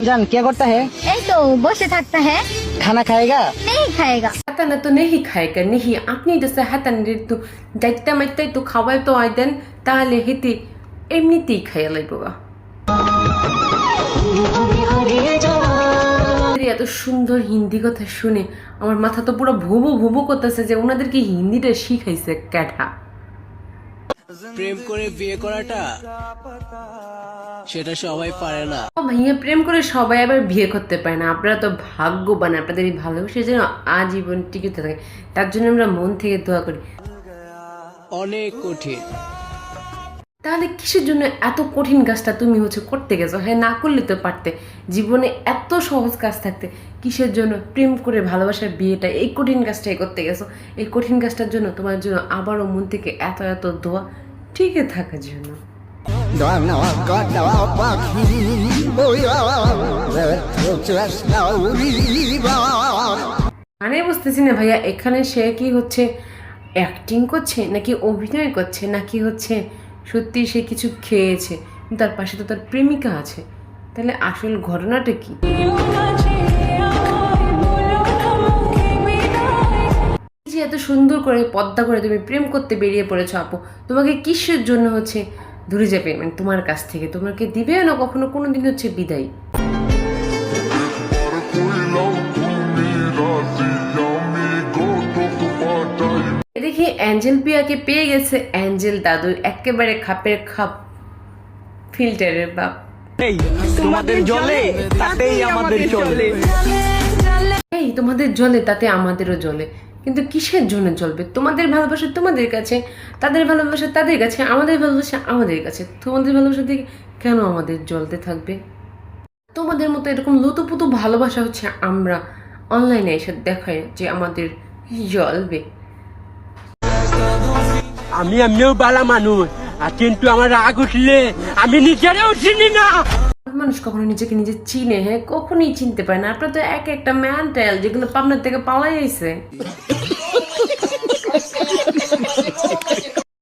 जान क्या करता है? এই তো বসে থাকতা হ্যাঁ खाना खाएगा? नहीं खाएगा হাতানা তো নেহি খায়কা নেহি আপনি দেশে হাতানের তো যাইতে মাইতে তো খাওয়াই তো আই দেন তাহলে হেতে এমনিতেই খাইয়া লাগবো গা। এত সুন্দর হিন্দি কথা শুনে আমার মাথা তো পুরো ভুবু ভুবু করতেছে যে ওনাদেরকে হিন্দিটা শিখাইছে ক্যাঠা। প্রেম করে বিয়ে করাটা সেটা সবাই পারে না। ভাইয়া প্রেম করে সবাই আবার বিয়ে করতে পারে না, আপনারা তো ভাগ্যবান, আপনাদের এই ভালোবাসা যেন আজীবন টিকে থাকে তার জন্য আমরা মন থেকে দোয়া করি। অনেক কঠিন। তাহলে কিসের জন্য এত কঠিন কাজটা তুমি করতে গেছো? হ্যাঁ, না করলে তো পারতে, জীবনে এত সহজ কাজ থাকতে কিসের জন্য প্রেম করে ভালোবাসার বিয়েটা এই কঠিন কাজটাই করতে গেছো? এই কঠিন কাজটার জন্য তোমার জন্য আবারও মন থেকে এত এত দোয়া টিকে থাকার জন্য। মানে বুঝতেছি না ভাইয়া, এখানে সে কি অ্যাক্টিং করছে নাকি অভিনয় করছে নাকি সত্যি সে কিছু খেয়েছে, তার পাশে তো তার প্রেমিকা আছে, তাহলে আসল ঘটনাটা কি? যে এত সুন্দর করে পদ্মা করে তুমি প্রেম করতে বেরিয়ে পড়েছো আপু, তোমাকে কিসের জন্য দূরে যাবে মানে তোমার কাছ থেকে, তোমাকে দিবেও না কখনো কোনোদিন বিদায়। দেখি অ্যাঞ্জেল পিয়াকে পেয়ে গেছে অ্যাঞ্জেল দাদু, একেবারে খাপের খাপ, ফিল্টারের বাপ। তোমাদের জলে তাতেই আমাদের চলে। এই তোমাদের জলে তাতে আমাদেরও জলে, কিন্তু কিসের জন্য চলবে? তোমাদের ভালোবাসা তোমাদের কাছে, তাদের ভালোবাসা তাদের কাছে, আমাদের ভালোবাসা আমাদের কাছে, তোমাদের ভালোবাসা থেকে কেন আমাদের জ্বলতে থাকবে? তোমাদের মতো এরকম লুতুপুতু ভালোবাসা আমরা অনলাইনে এসে দেখাই যে আমাদের জ্বলবে। আমি এমনিও বালা মানুষ, আর কিন্তু আমার রাগ উঠলে আমি নিজেরাও চিনি না। মানুষ কখনো নিজেকে নিজে চিনে? হ্যাঁ, কখনোই চিনতে পারে না। আপনার তো এক একটা মেন্টাল, যেগুলো পাবনার থেকে পালাই আইছে।